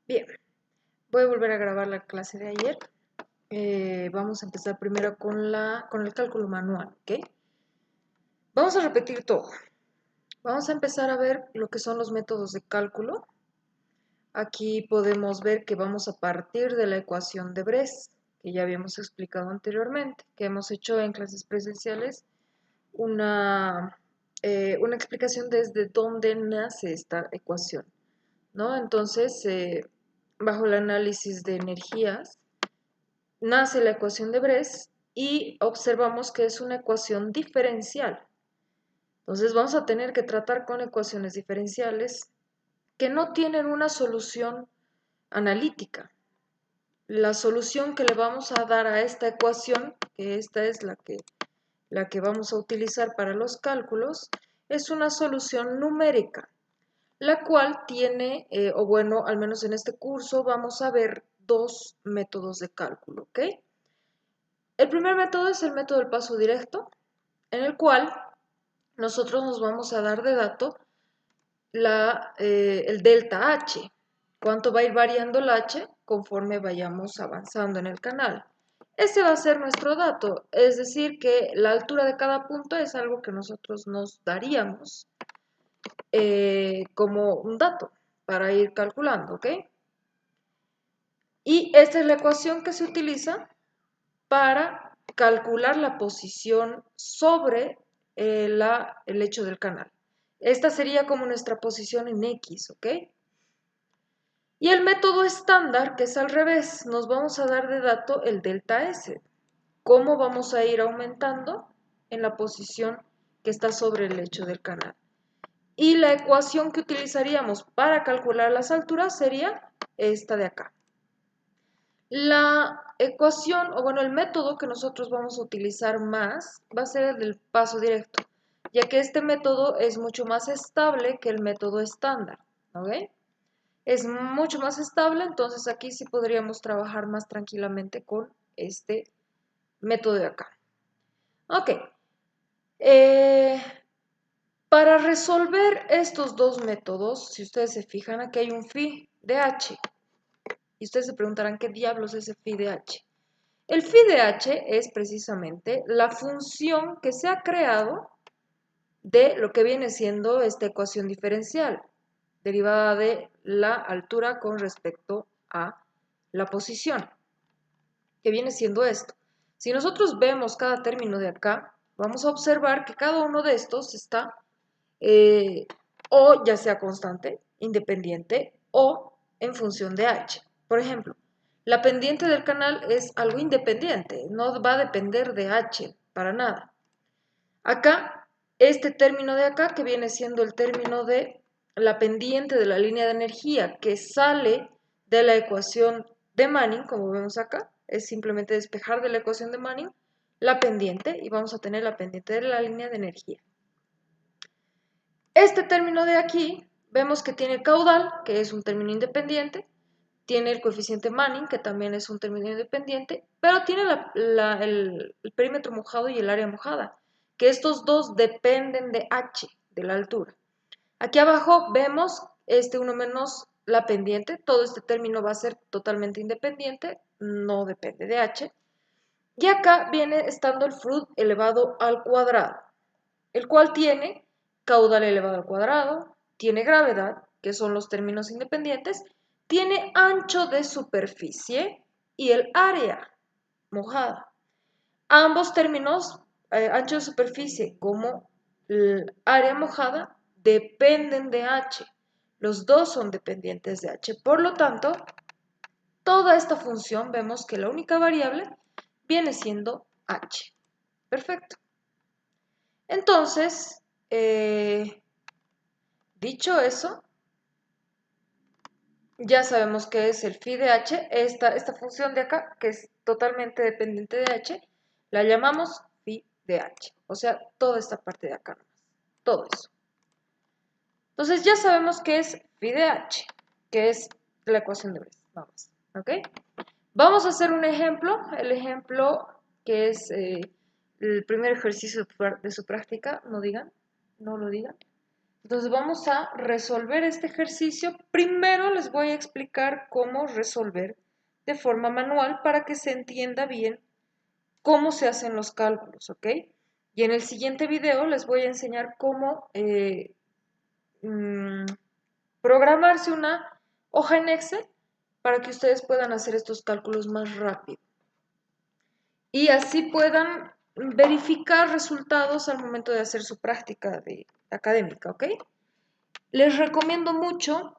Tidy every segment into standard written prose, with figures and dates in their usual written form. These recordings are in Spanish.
Bien, voy a volver a grabar la clase de ayer. Vamos a empezar primero con el cálculo manual, ¿ok? Vamos a repetir todo. Vamos a empezar a ver lo que son los métodos de cálculo. Aquí podemos ver que vamos a partir de la ecuación de Bres, que ya habíamos explicado anteriormente, que hemos hecho en clases presenciales una explicación desde dónde nace esta ecuación, ¿no? Entonces, bajo el análisis de energías, nace la ecuación de Bres y observamos que es una ecuación diferencial. Entonces vamos a tener que tratar con ecuaciones diferenciales que no tienen una solución analítica. La solución que le vamos a dar a esta ecuación, que esta es la que vamos a utilizar para los cálculos, es una solución numérica, la cual tiene, o bueno, al menos en este curso vamos a ver dos métodos de cálculo, ¿ok? El primer método es el método del paso directo, en el cual nosotros nos vamos a dar de dato el delta H, cuánto va a ir variando el H conforme vayamos avanzando en el canal. Este va a ser nuestro dato, es decir, que la altura de cada punto es algo que nosotros nos daríamos como un dato para ir calculando, ¿ok? Y esta es la ecuación que se utiliza para calcular la posición sobre el lecho del canal. Esta sería como nuestra posición en X, ¿ok? Y el método estándar, que es al revés, nos vamos a dar de dato el delta S. ¿Cómo vamos a ir aumentando en la posición que está sobre el lecho del canal? Y la ecuación que utilizaríamos para calcular las alturas sería esta de acá. La ecuación, o bueno, el método que nosotros vamos a utilizar más va a ser el del paso directo, ya que este método es mucho más estable que el método estándar, ¿ok? Es mucho más estable, entonces aquí sí podríamos trabajar más tranquilamente con este método de acá. Ok, para resolver estos dos métodos, si ustedes se fijan, aquí hay un phi de h. Y ustedes se preguntarán qué diablos es el phi de h. El phi de h es precisamente la función que se ha creado de lo que viene siendo esta ecuación diferencial, derivada de la altura con respecto a la posición, que viene siendo esto. Si nosotros vemos cada término de acá, vamos a observar que cada uno de estos está o ya sea constante, independiente o en función de h. Por ejemplo, la pendiente del canal es algo independiente, no va a depender de h para nada. Acá, este término de acá, que viene siendo el término de la pendiente de la línea de energía que sale de la ecuación de Manning, como vemos acá, es simplemente despejar de la ecuación de Manning la pendiente y vamos a tener la pendiente de la línea de energía. Este término de aquí, vemos que tiene caudal, que es un término independiente, tiene el coeficiente Manning, que también es un término independiente, pero tiene el perímetro mojado y el área mojada, que estos dos dependen de h, de la altura. Aquí abajo vemos este 1 menos la pendiente, todo este término va a ser totalmente independiente, no depende de h. Y acá viene estando el Freud elevado al cuadrado, el cual tiene caudal elevado al cuadrado, tiene gravedad, que son los términos independientes, tiene ancho de superficie y el área mojada. Ambos términos, ancho de superficie como el área mojada, dependen de h. Los dos son dependientes de h. Por lo tanto, toda esta función vemos que la única variable viene siendo h. Perfecto. Entonces, dicho eso, ya sabemos qué es el phi de h, esta función de acá, que es totalmente dependiente de h, la llamamos phi de h, o sea, toda esta parte de acá, todo eso. Entonces ya sabemos qué es phi de h, que es la ecuación de Bres, vamos, ¿ok? Vamos a hacer un ejemplo, el ejemplo que es el primer ejercicio de su práctica, no lo digan. Entonces vamos a resolver este ejercicio. Primero les voy a explicar cómo resolver de forma manual para que se entienda bien cómo se hacen los cálculos, ¿ok? Y en el siguiente video les voy a enseñar cómo programarse una hoja en Excel para que ustedes puedan hacer estos cálculos más rápido. Y así puedan verificar resultados al momento de hacer su práctica académica, ¿ok? Les recomiendo mucho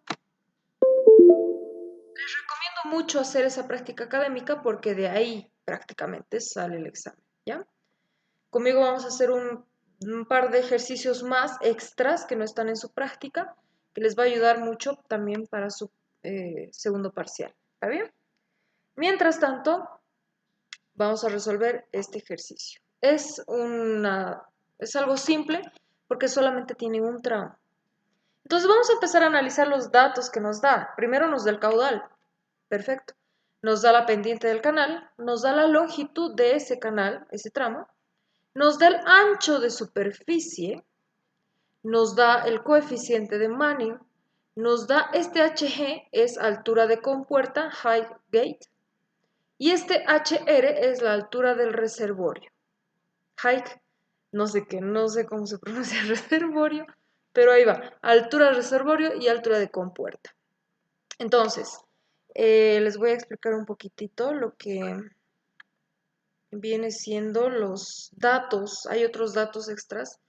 hacer esa práctica académica porque de ahí prácticamente sale el examen, ¿ya? Conmigo vamos a hacer un par de ejercicios más extras que no están en su práctica, que les va a ayudar mucho también para su segundo parcial, ¿está bien? Mientras tanto, vamos a resolver este ejercicio. Es algo simple porque solamente tiene un tramo. Entonces vamos a empezar a analizar los datos que nos da. Primero nos da el caudal. Perfecto. Nos da la pendiente del canal, nos da la longitud de ese canal, ese tramo, nos da el ancho de superficie, nos da el coeficiente de Manning, nos da este HG, es altura de compuerta, height gate, y este HR es la altura del reservorio. Height, no sé qué, no sé cómo se pronuncia reservorio, pero ahí va, altura del reservorio y altura de compuerta. Entonces, les voy a explicar un poquitito lo que viene siendo los datos. Hay otros datos extras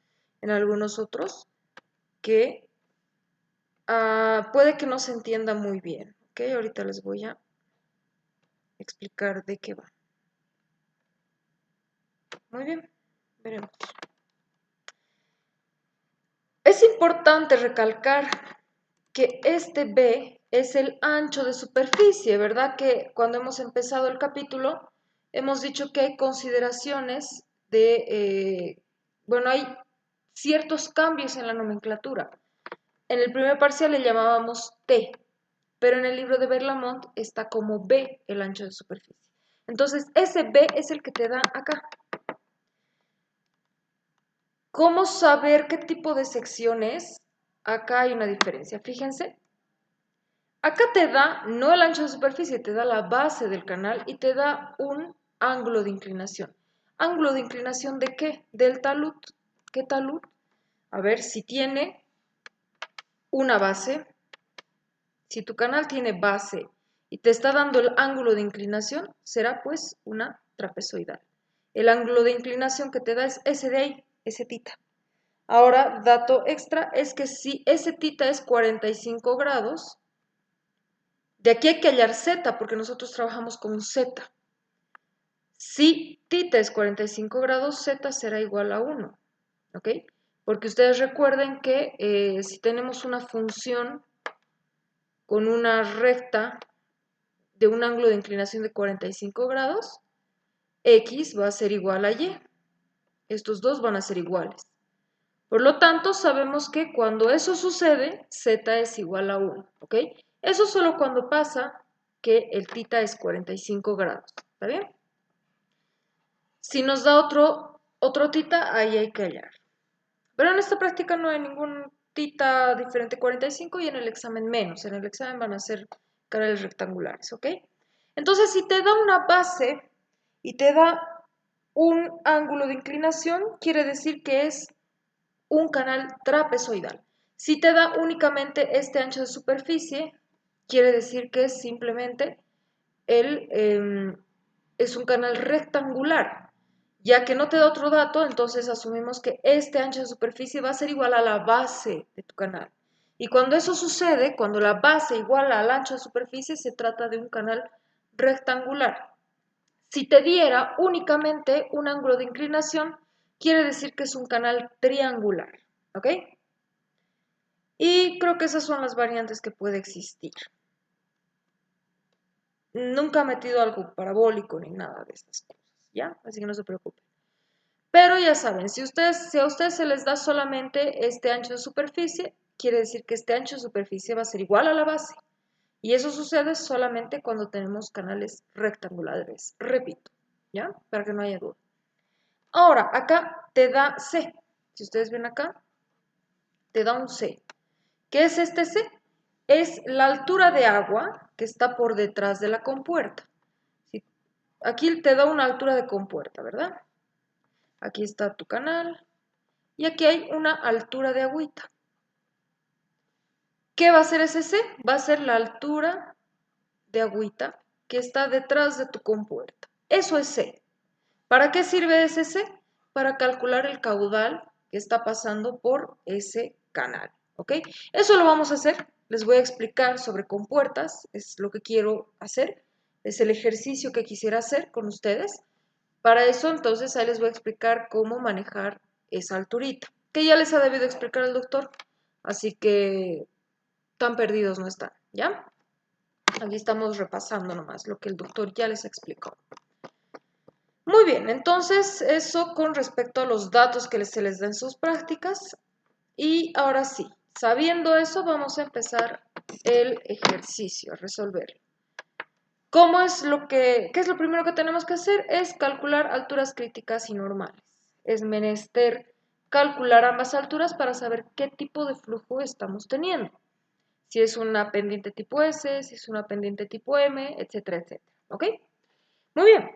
en algunos otros que puede que no se entienda muy bien. ¿Ok? Ahorita les voy a explicar de qué va. Muy bien, veremos. Es importante recalcar que este B es el ancho de superficie, ¿verdad? Que cuando hemos empezado el capítulo hemos dicho que hay consideraciones bueno, hay ciertos cambios en la nomenclatura. En el primer parcial le llamábamos T, pero en el libro de Berlamont está como B el ancho de superficie. Entonces, ese B es el que te da acá. ¿Cómo saber qué tipo de sección es? Acá hay una diferencia, fíjense. Acá te da, no el ancho de superficie, te da la base del canal y te da un ángulo de inclinación. ¿Ángulo de inclinación de qué? Del talud. ¿Qué talud? A ver, si tiene una base, si tu canal tiene base y te está dando el ángulo de inclinación, será pues una trapezoidal. El ángulo de inclinación que te da es ese de ahí, ese tita. Ahora, dato extra es que si ese tita es 45 grados, de aquí hay que hallar z, porque nosotros trabajamos con z. Si tita es 45 grados, z será igual a 1, ¿ok? Porque ustedes recuerden que si tenemos una función con una recta de un ángulo de inclinación de 45 grados, x va a ser igual a y. Estos dos van a ser iguales. Por lo tanto, sabemos que cuando eso sucede, z es igual a 1, ¿ok? Eso solo cuando pasa que el tita es 45 grados, ¿está bien? Si nos da otro tita, ahí hay que hallar. Pero en esta práctica no hay ningún tita diferente a 45 y en el examen menos. En el examen van a ser canales rectangulares, ¿ok? Entonces, si te da una base y te da un ángulo de inclinación, quiere decir que es un canal trapezoidal. Si te da únicamente este ancho de superficie, quiere decir que es simplemente es un canal rectangular. Ya que no te da otro dato, entonces asumimos que este ancho de superficie va a ser igual a la base de tu canal. Y cuando eso sucede, cuando la base iguala al ancho de superficie, se trata de un canal rectangular. Si te diera únicamente un ángulo de inclinación, quiere decir que es un canal triangular, ¿ok? Y creo que esas son las variantes que puede existir. Nunca he metido algo parabólico ni nada de estas cosas, ¿ya? Así que no se preocupen. Pero ya saben, si a ustedes se les da solamente este ancho de superficie, quiere decir que este ancho de superficie va a ser igual a la base. Y eso sucede solamente cuando tenemos canales rectangulares. Repito, ¿ya? Para que no haya duda. Ahora, acá te da C. Si ustedes ven acá, te da un C. ¿Qué es este C? Es la altura de agua que está por detrás de la compuerta. Aquí te da una altura de compuerta, ¿verdad? Aquí está tu canal y aquí hay una altura de agüita. ¿Qué va a ser ese C? Va a ser la altura de agüita que está detrás de tu compuerta. Eso es C. ¿Para qué sirve ese C? Para calcular el caudal que está pasando por ese canal, ¿ok? Eso lo vamos a hacer. Les voy a explicar sobre compuertas, es lo que quiero hacer, es el ejercicio que quisiera hacer con ustedes. Para eso, entonces, ahí les voy a explicar cómo manejar esa alturita, que ya les ha debido explicar el doctor, así que tan perdidos no están, ¿ya? Aquí estamos repasando nomás lo que el doctor ya les explicó. Muy bien, entonces eso con respecto a los datos que se les da en sus prácticas. Y ahora sí, sabiendo eso, vamos a empezar el ejercicio, a resolverlo. ¿Qué es lo primero que tenemos que hacer? Es calcular alturas críticas y normales. Es menester calcular ambas alturas para saber qué tipo de flujo estamos teniendo. Si es una pendiente tipo S, si es una pendiente tipo M, etcétera, etcétera. ¿Ok? Muy bien.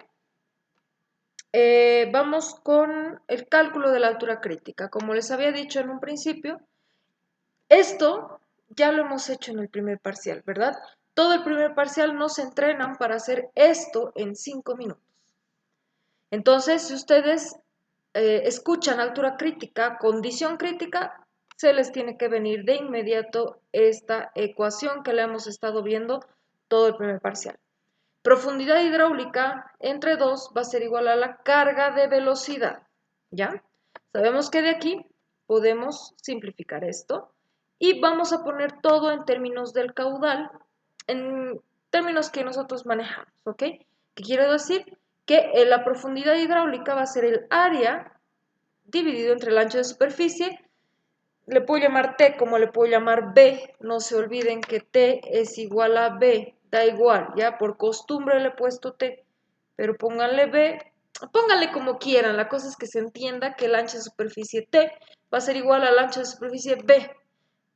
Vamos con el cálculo de la altura crítica. Como les había dicho en un principio, esto ya lo hemos hecho en el primer parcial, ¿verdad? Todo el primer parcial nos entrenan para hacer esto en 5 minutos. Entonces, si ustedes escuchan altura crítica, condición crítica, se les tiene que venir de inmediato esta ecuación que la hemos estado viendo todo el primer parcial. Profundidad hidráulica entre 2 va a ser igual a la carga de velocidad, ¿ya? Sabemos que de aquí podemos simplificar esto y vamos a poner todo en términos del caudal, en términos que nosotros manejamos, ¿ok? ¿Qué quiero decir? Que la profundidad hidráulica va a ser el área dividido entre el ancho de superficie. Le puedo llamar T como le puedo llamar B, no se olviden que T es igual a B, da igual, ya por costumbre le he puesto T, pero pónganle B, pónganle como quieran, la cosa es que se entienda que el ancho de superficie T va a ser igual al ancho de superficie B,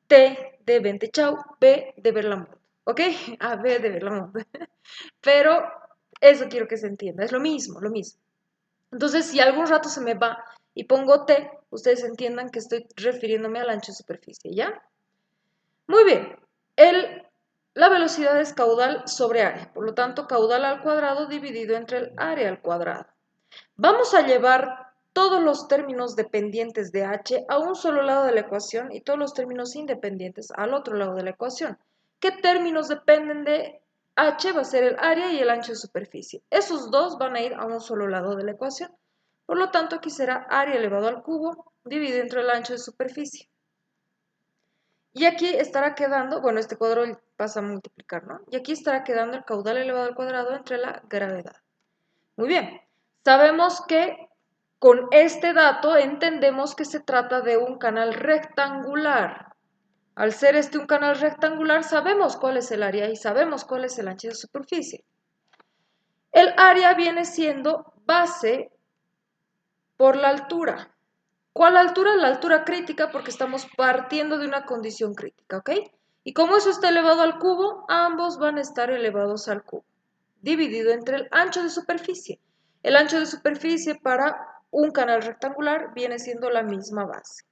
T de Vente Chau, B de Berlamont, ¿ok? A B de Berlamont, pero eso quiero que se entienda, es lo mismo, lo mismo. Entonces, si algún rato se me va y pongo T, ustedes entiendan que estoy refiriéndome al ancho de superficie, ¿ya? Muy bien. La velocidad es caudal sobre área, por lo tanto, caudal al cuadrado dividido entre el área al cuadrado. Vamos a llevar todos los términos dependientes de h a un solo lado de la ecuación y todos los términos independientes al otro lado de la ecuación. ¿Qué términos dependen de h? Va a ser el área y el ancho de superficie. Esos dos van a ir a un solo lado de la ecuación. Por lo tanto, aquí será área elevado al cubo dividido entre el ancho de superficie. Y aquí estará quedando, bueno, este cuadro pasa a multiplicar, ¿no? Y aquí estará quedando el caudal elevado al cuadrado entre la gravedad. Muy bien, sabemos que con este dato entendemos que se trata de un canal rectangular. Al ser este un canal rectangular, sabemos cuál es el área y sabemos cuál es el ancho de superficie. El área viene siendo base por la altura. ¿Cuál altura? La altura crítica, porque estamos partiendo de una condición crítica, ¿ok? Y como eso está elevado al cubo, ambos van a estar elevados al cubo, dividido entre el ancho de superficie. El ancho de superficie para un canal rectangular viene siendo la misma base,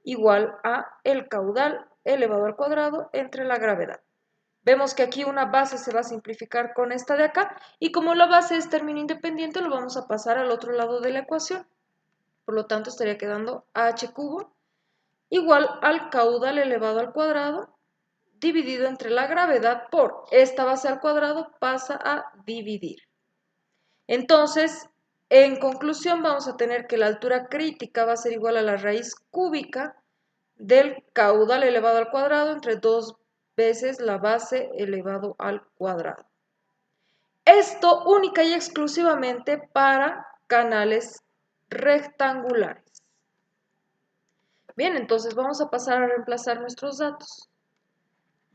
igual a el caudal elevado al cuadrado entre la gravedad. Vemos que aquí una base se va a simplificar con esta de acá, y como la base es término independiente, lo vamos a pasar al otro lado de la ecuación. Por lo tanto, estaría quedando h cubo igual al caudal elevado al cuadrado dividido entre la gravedad por esta base al cuadrado pasa a dividir. Entonces, en conclusión, vamos a tener que la altura crítica va a ser igual a la raíz cúbica del caudal elevado al cuadrado entre 2 veces la base elevado al cuadrado. Esto única y exclusivamente para canales rectangulares. Bien, entonces vamos a pasar a reemplazar nuestros datos.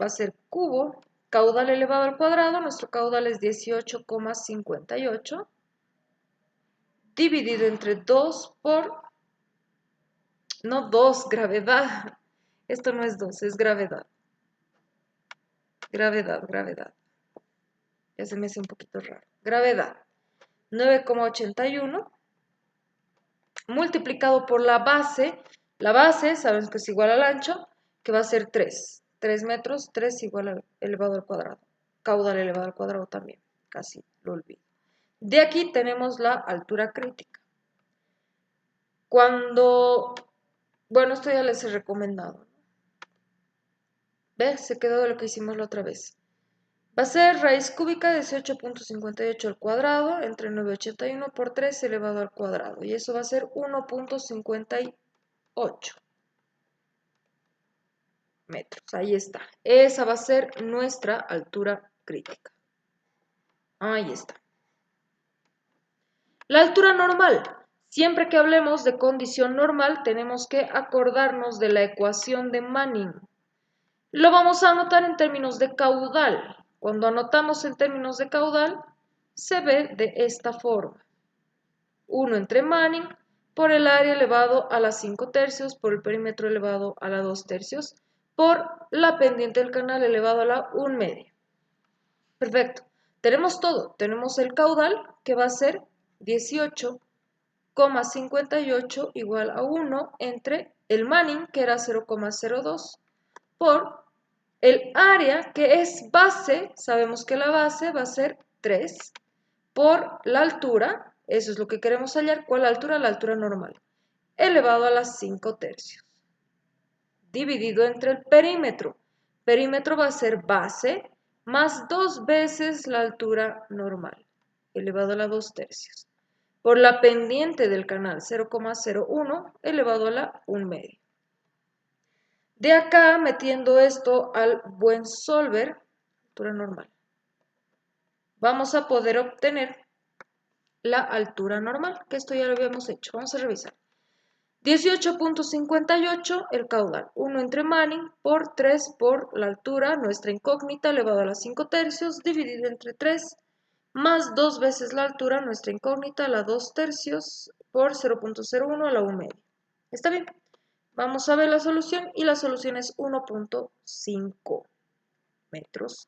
Va a ser cubo, caudal elevado al cuadrado, nuestro caudal es 18,58, dividido entre 2 por, no 2, gravedad, Esto no es 2, es gravedad. Gravedad. Ya se me hace un poquito raro. Gravedad. 9,81 multiplicado por la base. La base, sabemos que es igual al ancho, que va a ser 3. 3 metros, 3 igual al elevado al cuadrado. Caudal elevado al cuadrado también. Casi lo olvido. De aquí tenemos la altura crítica. Bueno, esto ya les he recomendado. ¿Ves? Se quedó de lo que hicimos la otra vez. Va a ser raíz cúbica de 18.58 al cuadrado entre 981 por 3 elevado al cuadrado. Y eso va a ser 1.58 metros. Ahí está. Esa va a ser nuestra altura crítica. Ahí está. La altura normal. Siempre que hablemos de condición normal, tenemos que acordarnos de la ecuación de Manning. Lo vamos a anotar en términos de caudal. Cuando anotamos en términos de caudal, se ve de esta forma. 1 entre Manning por el área elevado a la 5 tercios por el perímetro elevado a la 2 tercios por la pendiente del canal elevado a la 1 media. Perfecto. Tenemos todo. Tenemos el caudal que va a ser 18,58 igual a 1 entre el Manning que era 0,02 por el área que es base, sabemos que la base va a ser 3 por la altura, eso es lo que queremos hallar, ¿cuál altura? La altura normal, elevado a las 5 tercios, dividido entre el perímetro. Perímetro va a ser base más 2 veces la altura normal, elevado a la 2 tercios, por la pendiente del canal 0,01 elevado a la 1 media. De acá, metiendo esto al buen solver, altura normal, vamos a poder obtener la altura normal, que esto ya lo habíamos hecho. Vamos a revisar. 18.58 el caudal, 1 entre Manning por 3 por la altura, nuestra incógnita elevado a la 5 tercios, dividido entre 3, más 2 veces la altura, nuestra incógnita a la 2 tercios, por 0.01 a la 1 media. ¿Está bien? Vamos a ver la solución y la solución es 1.5 metros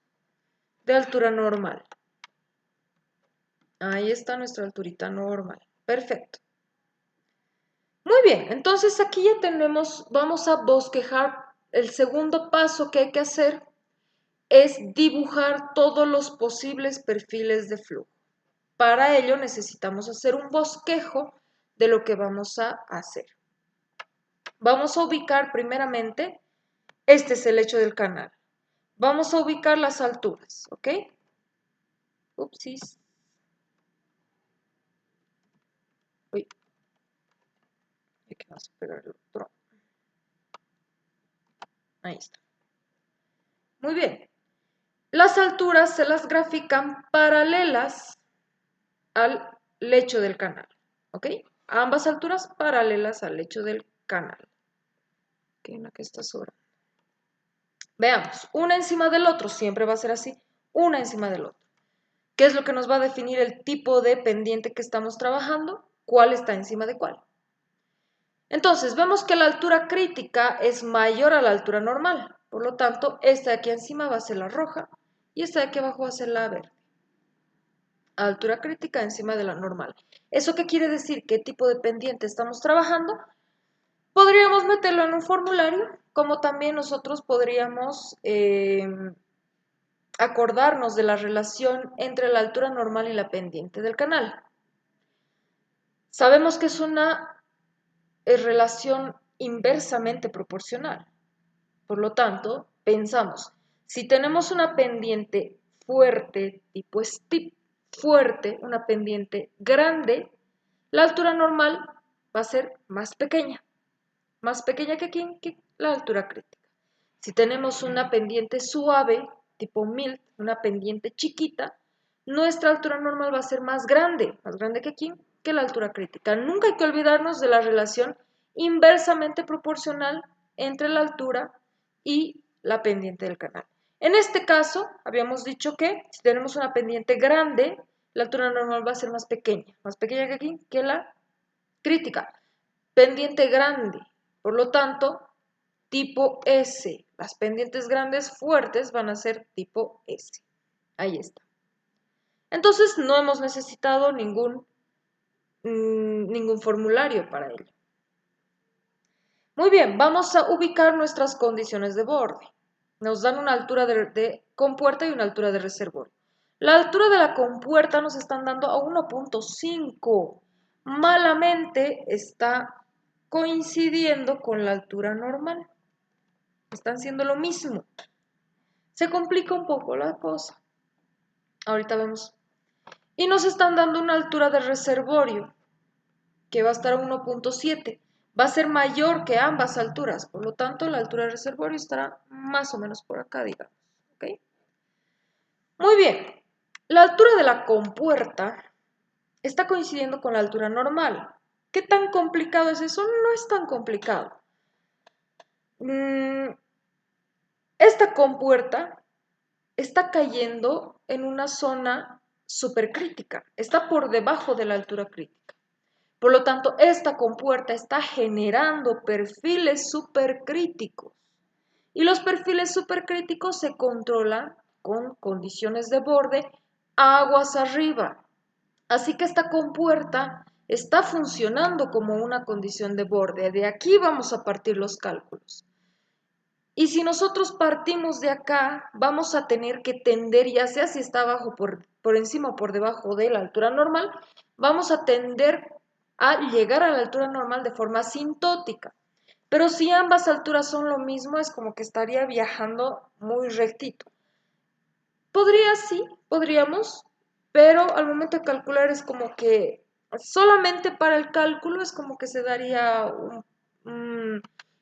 de altura normal. Ahí está nuestra alturita normal. Perfecto. Muy bien, entonces aquí ya tenemos, vamos a bosquejar. El segundo paso que hay que hacer es dibujar todos los posibles perfiles de flujo. Para ello necesitamos hacer un bosquejo de lo que vamos a hacer. Vamos a ubicar primeramente, este es el lecho del canal. Vamos a ubicar las alturas, ¿ok? Upsis. Uy. Aquí vamos a pegar el otro. Ahí está. Muy bien. Las alturas se las grafican paralelas al lecho del canal, ¿ok? Ambas alturas paralelas al lecho del canal. Ok, una que está sobre. Veamos, una encima del otro, siempre va a ser así, una encima del otro. ¿Qué es lo que nos va a definir el tipo de pendiente que estamos trabajando? ¿Cuál está encima de cuál? Entonces, vemos que la altura crítica es mayor a la altura normal. Por lo tanto, esta de aquí encima va a ser la roja y esta de aquí abajo va a ser la verde. Altura crítica encima de la normal. ¿Eso qué quiere decir? ¿Qué tipo de pendiente estamos trabajando? Podríamos meterlo en un formulario, como también nosotros podríamos acordarnos de la relación entre la altura normal y la pendiente del canal. Sabemos que es una relación inversamente proporcional. Por lo tanto, pensamos, si tenemos una pendiente fuerte, tipo steep, fuerte, una pendiente grande, la altura normal va a ser más pequeña que aquí, que la altura crítica. Si tenemos una pendiente suave, tipo mild, una pendiente chiquita, nuestra altura normal va a ser más grande que aquí, que la altura crítica. Nunca hay que olvidarnos de la relación inversamente proporcional entre la altura y la pendiente del canal. En este caso, habíamos dicho que si tenemos una pendiente grande, la altura normal va a ser más pequeña que aquí, que la crítica. Pendiente grande, por lo tanto, tipo S. Las pendientes grandes fuertes van a ser tipo S. Ahí está. Entonces no hemos necesitado ningún formulario para ello. Muy bien, vamos a ubicar nuestras condiciones de borde. Nos dan una altura de compuerta y una altura de reservorio. La altura de la compuerta nos están dando a 1.5. Malamente está coincidiendo con la altura normal. Están siendo lo mismo. Se complica un poco la cosa. Ahorita vemos. Y nos están dando una altura de reservorio que va a estar a 1.7. Va a ser mayor que ambas alturas. Por lo tanto, la altura del reservorio estará más o menos por acá, digamos. ¿Okay? Muy bien. La altura de la compuerta está coincidiendo con la altura normal. ¿Qué tan complicado es eso? No es tan complicado. Esta compuerta está cayendo en una zona supercrítica. Está por debajo de la altura crítica. Por lo tanto, esta compuerta está generando perfiles supercríticos. Y los perfiles supercríticos se controlan con condiciones de borde aguas arriba. Así que esta compuerta está funcionando como una condición de borde. De aquí vamos a partir los cálculos. Y si nosotros partimos de acá, vamos a tener que tender, ya sea si está abajo por encima o por debajo de la altura normal, vamos a tender a llegar a la altura normal de forma asintótica. Pero si ambas alturas son lo mismo, es como que estaría viajando muy rectito. Podríamos, pero al momento de calcular es como que solamente para el cálculo es como que se daría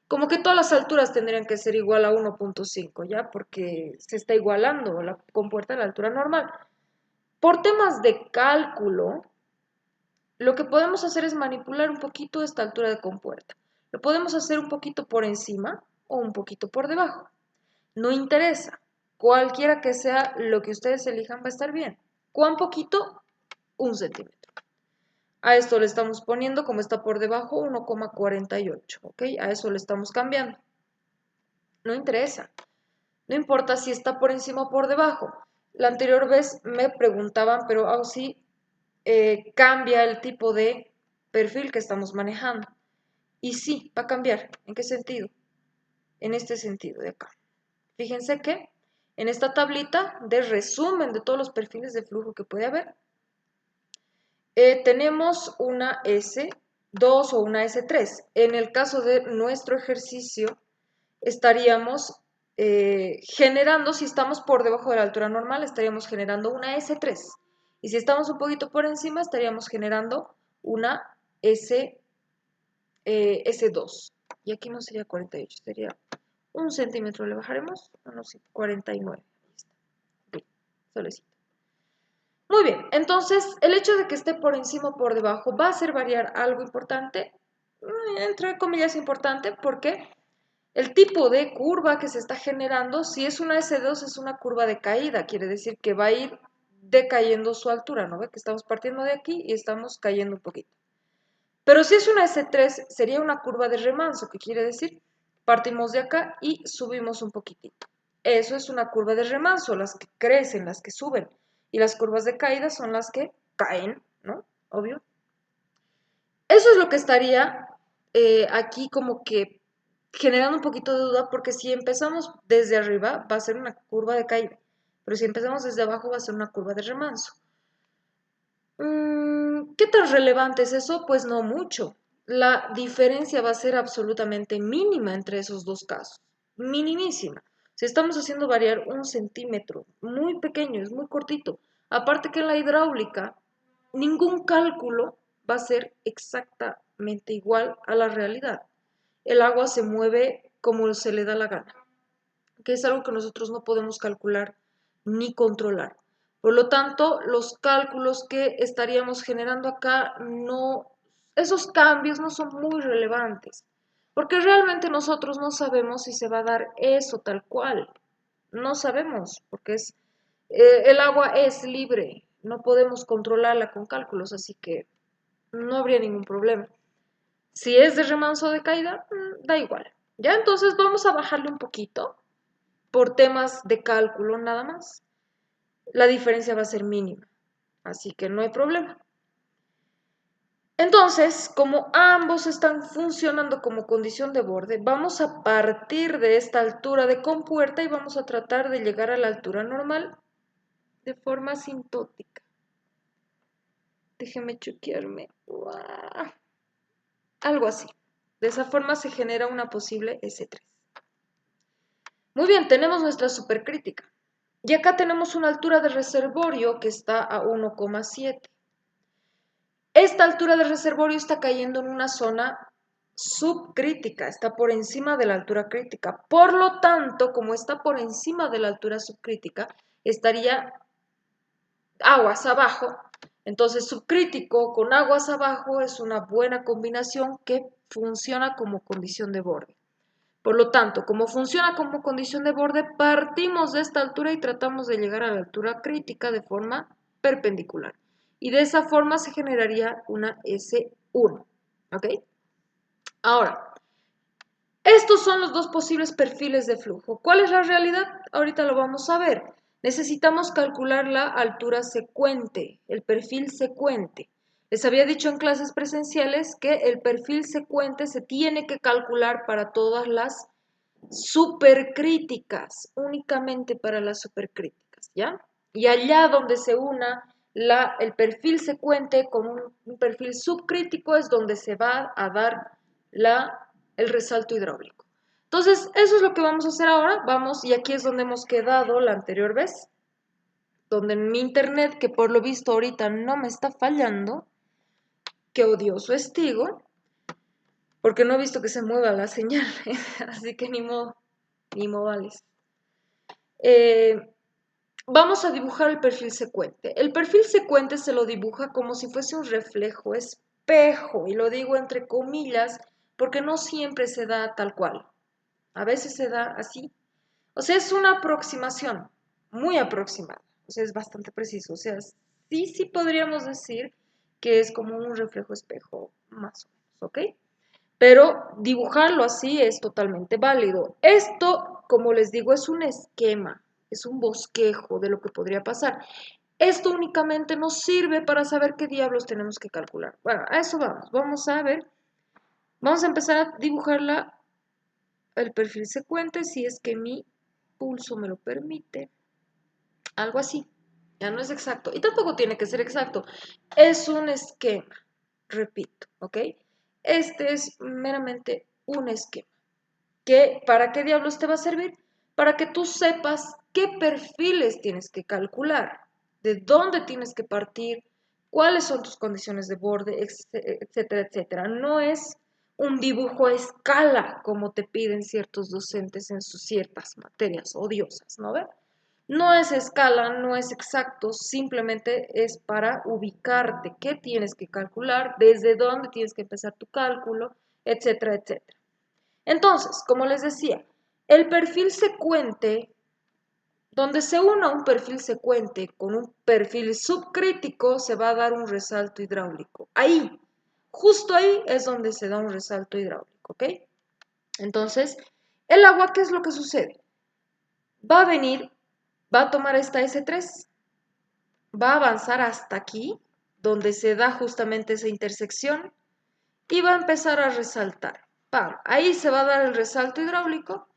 como que todas las alturas tendrían que ser igual a 1.5, ¿ya? Porque se está igualando la compuerta a la altura normal. Por temas de cálculo, lo que podemos hacer es manipular un poquito esta altura de compuerta. Lo podemos hacer un poquito por encima o un poquito por debajo. No interesa. Cualquiera que sea lo que ustedes elijan va a estar bien. ¿Cuán poquito? 1 centímetro. A esto le estamos poniendo, como está por debajo, 1,48. ¿Ok? A eso le estamos cambiando. No interesa. No importa si está por encima o por debajo. La anterior vez me preguntaban, pero sí cambia el tipo de perfil que estamos manejando. Y sí, va a cambiar. ¿En qué sentido? En este sentido de acá. Fíjense que en esta tablita de resumen de todos los perfiles de flujo que puede haber, tenemos una S2 o una S3. En el caso de nuestro ejercicio, estaríamos generando, si estamos por debajo de la altura normal, estaríamos generando una S3. Y si estamos un poquito por encima, estaríamos generando una S2. Y aquí no sería 48, sería 1 centímetro. Le bajaremos, no sé, 49. Bien, solecito. Muy bien, entonces el hecho de que esté por encima o por debajo va a hacer variar algo importante, entre comillas importante, porque el tipo de curva que se está generando, si es una S2, es una curva de caída, quiere decir que va a ir decayendo su altura, ¿no ve? Que estamos partiendo de aquí y estamos cayendo un poquito. Pero si es una S3, sería una curva de remanso, que quiere decir partimos de acá y subimos un poquitito. Eso es una curva de remanso, las que crecen, las que suben. Y las curvas de caída son las que caen, ¿no? Obvio. Eso es lo que estaría aquí como que generando un poquito de duda, porque si empezamos desde arriba va a ser una curva de caída, pero si empezamos desde abajo va a ser una curva de remanso. ¿Qué tan relevante es eso? Pues no mucho. La diferencia va a ser absolutamente mínima entre esos dos casos. Minimísima. Si estamos haciendo variar 1 centímetro, muy pequeño, es muy cortito. Aparte que en la hidráulica, ningún cálculo va a ser exactamente igual a la realidad. El agua se mueve como se le da la gana, que es algo que nosotros no podemos calcular ni controlar. Por lo tanto, los cálculos que estaríamos generando acá, esos cambios no son muy relevantes, porque realmente nosotros no sabemos si se va a dar eso tal cual. No sabemos, porque el agua es libre, no podemos controlarla con cálculos, así que no habría ningún problema. Si es de remanso o de caída, da igual. Ya, entonces vamos a bajarle un poquito por temas de cálculo nada más. La diferencia va a ser mínima, así que no hay problema. Entonces, como ambos están funcionando como condición de borde, vamos a partir de esta altura de compuerta y vamos a tratar de llegar a la altura normal de forma asintótica. Déjeme chequearme. ¡Uah! Algo así. De esa forma se genera una posible S3. Muy bien, tenemos nuestra supercrítica. Y acá tenemos una altura de reservorio que está a 1,7. Esta altura de reservorio está cayendo en una zona subcrítica, está por encima de la altura crítica. Por lo tanto, como está por encima de la altura subcrítica, estaría aguas abajo. Entonces, subcrítico con aguas abajo es una buena combinación que funciona como condición de borde. Por lo tanto, como funciona como condición de borde, partimos de esta altura y tratamos de llegar a la altura crítica de forma perpendicular. Y de esa forma se generaría una S1. ¿Ok? Ahora, estos son los dos posibles perfiles de flujo. ¿Cuál es la realidad? Ahorita lo vamos a ver. Necesitamos calcular la altura secuente, el perfil secuente. Les había dicho en clases presenciales que el perfil secuente se tiene que calcular para todas las supercríticas, únicamente para las supercríticas, ¿ya? Y allá donde se una el perfil secuente con un perfil subcrítico es donde se va a dar el resalto hidráulico. Entonces, eso es lo que vamos a hacer ahora. Vamos, y aquí es donde hemos quedado la anterior vez, donde en mi internet, que por lo visto ahorita no me está fallando, qué odioso estigo, porque no he visto que se mueva la señal, así que ni modales. Vamos a dibujar el perfil secuente. El perfil secuente se lo dibuja como si fuese un reflejo espejo, y lo digo entre comillas porque no siempre se da tal cual. A veces se da así. O sea, es una aproximación muy aproximada. O sea, es bastante preciso. O sea, sí podríamos decir que es como un reflejo espejo, más o menos, ¿ok? Pero dibujarlo así es totalmente válido. Esto, como les digo, es un esquema, es un bosquejo de lo que podría pasar. Esto únicamente nos sirve para saber qué diablos tenemos que calcular. Bueno, a eso vamos. Vamos a ver. Vamos a empezar a dibujar el perfil secuente si es que mi pulso me lo permite. Algo así. Ya no es exacto. Y tampoco tiene que ser exacto. Es un esquema. Repito, ¿ok? Este es meramente un esquema. ¿Para qué diablos te va a servir? Para que tú sepas qué perfiles tienes que calcular, de dónde tienes que partir, cuáles son tus condiciones de borde, etcétera, etcétera. No es un dibujo a escala como te piden ciertos docentes en sus ciertas materias odiosas, ¿no ven? No es escala, no es exacto, simplemente es para ubicarte qué tienes que calcular, desde dónde tienes que empezar tu cálculo, etcétera, etcétera. Entonces, como les decía, el perfil secuente, donde se una un perfil secuente con un perfil subcrítico, se va a dar un resalto hidráulico. Ahí, justo ahí es donde se da un resalto hidráulico, ¿ok? Entonces, el agua, ¿qué es lo que sucede? Va a venir, va a tomar esta S3, va a avanzar hasta aquí, donde se da justamente esa intersección, y va a empezar a resaltar. ¡Pam! Ahí se va a dar el resalto hidráulico,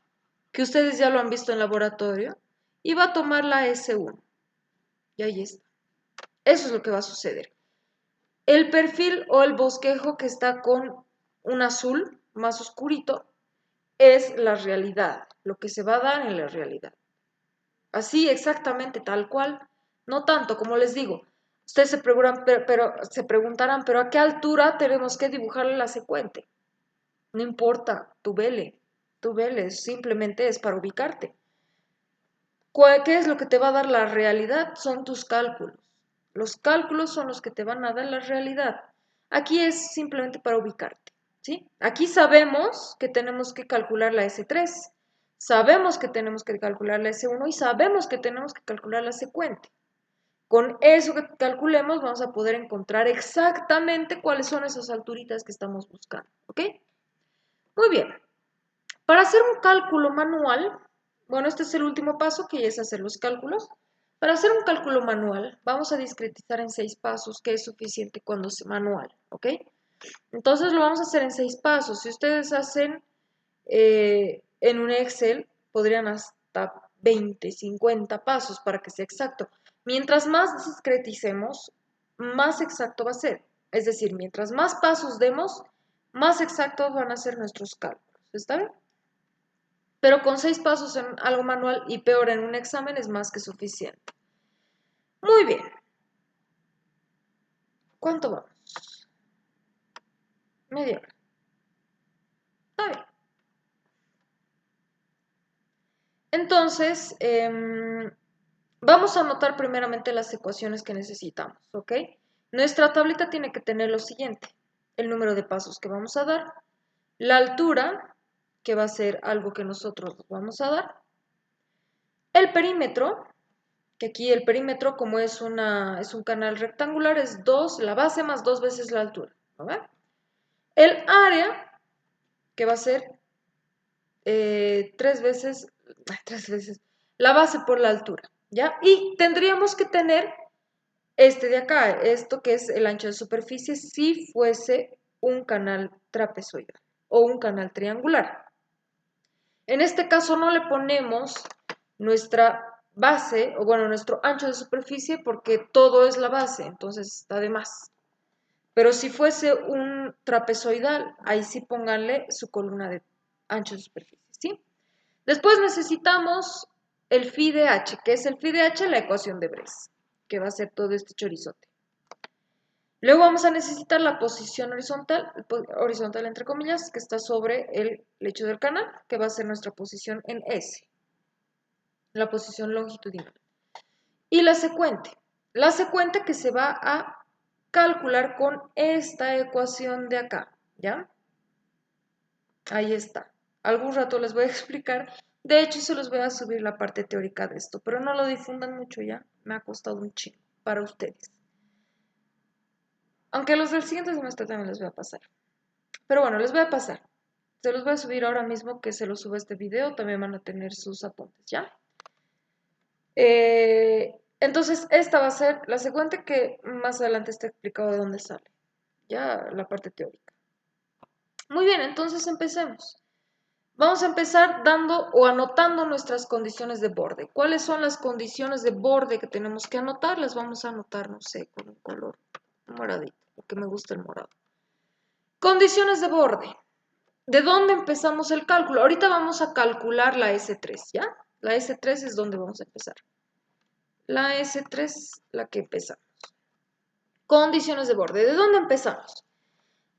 que ustedes ya lo han visto en laboratorio, y va a tomar la S1. Y ahí está. Eso es lo que va a suceder. El perfil o el bosquejo que está con un azul más oscurito es la realidad, lo que se va a dar en la realidad. Así exactamente, tal cual. No tanto, como les digo. Ustedes se preguntarán, pero ¿a qué altura tenemos que dibujarle la secuente? No importa, tú vele, simplemente es para ubicarte. ¿Qué es lo que te va a dar la realidad? Son tus cálculos. Los cálculos son los que te van a dar la realidad. Aquí es simplemente para ubicarte, ¿sí? Aquí sabemos que tenemos que calcular la S3, sabemos que tenemos que calcular la S1 y sabemos que tenemos que calcular la secuente. Con eso que calculemos vamos a poder encontrar exactamente cuáles son esas alturitas que estamos buscando, ¿ok? Muy bien. Para hacer un cálculo manual, bueno, este es el último paso que es hacer los cálculos. Para hacer un cálculo manual, vamos a discretizar en 6 pasos, que es suficiente cuando es manual, ¿ok? Entonces lo vamos a hacer en 6 pasos. Si ustedes hacen en un Excel, podrían hasta 20, 50 pasos para que sea exacto. Mientras más discreticemos, más exacto va a ser. Es decir, mientras más pasos demos, más exactos van a ser nuestros cálculos. ¿Está bien? Pero con 6 pasos en algo manual y peor en un examen es más que suficiente. Muy bien. ¿Cuánto vamos? Media hora. Está bien. Entonces, vamos a anotar primeramente las ecuaciones que necesitamos, ¿ok? Nuestra tablita tiene que tener lo siguiente: el número de pasos que vamos a dar, la altura, que va a ser algo que nosotros vamos a dar, el perímetro, que aquí el perímetro, como es un canal rectangular, es 2, la base más 2 veces la altura, ¿no? El área, que va a ser 3 veces la base por la altura, ¿ya? Y tendríamos que tener este de acá, esto que es el ancho de superficie, si fuese un canal trapezoidal o un canal triangular. En este caso no le ponemos nuestra base, o bueno, nuestro ancho de superficie, porque todo es la base, entonces está de más. Pero si fuese un trapezoidal, ahí sí pónganle su columna de ancho de superficie, ¿sí? Después necesitamos el phi de h, que es el phi de h, la ecuación de Bres, que va a ser todo este chorizote. Luego vamos a necesitar la posición horizontal entre comillas, que está sobre el lecho del canal, que va a ser nuestra posición en S, la posición longitudinal. Y la secuente que se va a calcular con esta ecuación de acá, ¿ya? Ahí está. Algún rato les voy a explicar. De hecho, se los voy a subir la parte teórica de esto, pero no lo difundan mucho ya. Me ha costado un chingo para ustedes. Aunque los del siguiente semestre también les voy a pasar. Pero bueno, les voy a pasar. Se los voy a subir ahora mismo que se los suba este video. También van a tener sus apuntes, ¿ya? Entonces, esta va a ser la secuente que más adelante está explicado de dónde sale. Ya la parte teórica. Muy bien, entonces empecemos. Vamos a empezar dando o anotando nuestras condiciones de borde. ¿Cuáles son las condiciones de borde que tenemos que anotar? Las vamos a anotar, no sé, con un color moradito, porque me gusta el morado. Condiciones de borde. ¿De dónde empezamos el cálculo? Ahorita vamos a calcular la S3, ¿ya? La S3 es donde vamos a empezar. La S3, la que empezamos. Condiciones de borde. ¿De dónde empezamos?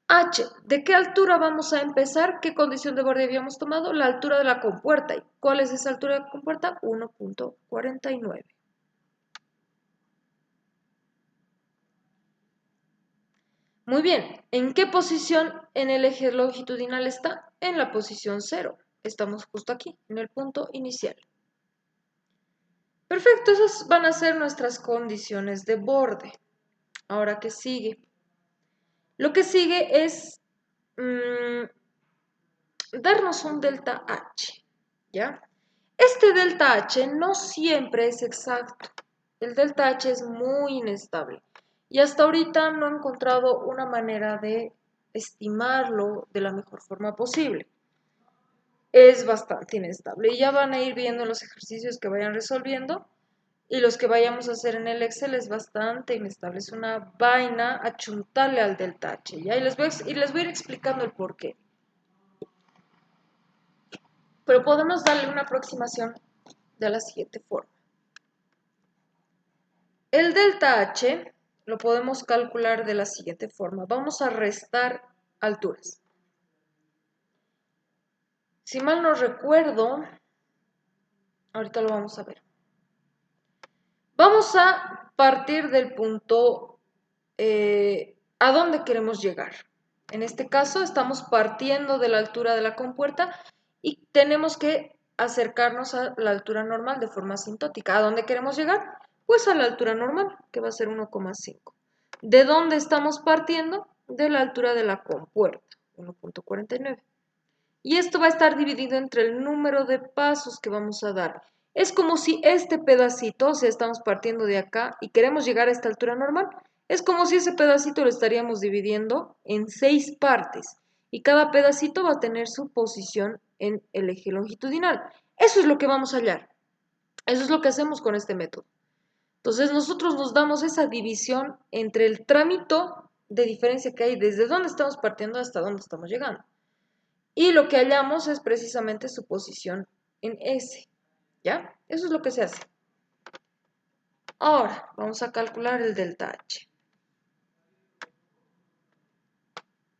H, ¿de qué altura vamos a empezar? ¿Qué condición de borde habíamos tomado? La altura de la compuerta. ¿Y cuál es esa altura de la compuerta? 1.49. Muy bien, ¿en qué posición en el eje longitudinal está? En la posición 0. Estamos justo aquí, en el punto inicial. Perfecto, esas van a ser nuestras condiciones de borde. Ahora, ¿qué sigue? Lo que sigue es darnos un delta H, ¿ya? Este delta H no siempre es exacto. El delta H es muy inestable. Y hasta ahorita no he encontrado una manera de estimarlo de la mejor forma posible. Es bastante inestable. Y ya van a ir viendo los ejercicios que vayan resolviendo. Y los que vayamos a hacer en el Excel es bastante inestable. Es una vaina achuntarle al delta H, ¿ya? Y les voy a ir explicando el por qué. Pero podemos darle una aproximación de la siguiente forma. El delta H lo podemos calcular de la siguiente forma. Vamos a restar alturas. Si mal no recuerdo, ahorita lo vamos a ver. Vamos a partir del punto a dónde queremos llegar. En este caso estamos partiendo de la altura de la compuerta y tenemos que acercarnos a la altura normal de forma asintótica. ¿A dónde queremos llegar? Pues a la altura normal, que va a ser 1,5. ¿De dónde estamos partiendo? De la altura de la compuerta, 1.49. Y esto va a estar dividido entre el número de pasos que vamos a dar. Es como si este pedacito, o sea, estamos partiendo de acá y queremos llegar a esta altura normal, es como si ese pedacito lo estaríamos dividiendo en 6 partes y cada pedacito va a tener su posición en el eje longitudinal. Eso es lo que vamos a hallar. Eso es lo que hacemos con este método. Entonces nosotros nos damos esa división entre el trámite de diferencia que hay desde dónde estamos partiendo hasta dónde estamos llegando. Y lo que hallamos es precisamente su posición en S. ¿Ya? Eso es lo que se hace. Ahora, vamos a calcular el delta H.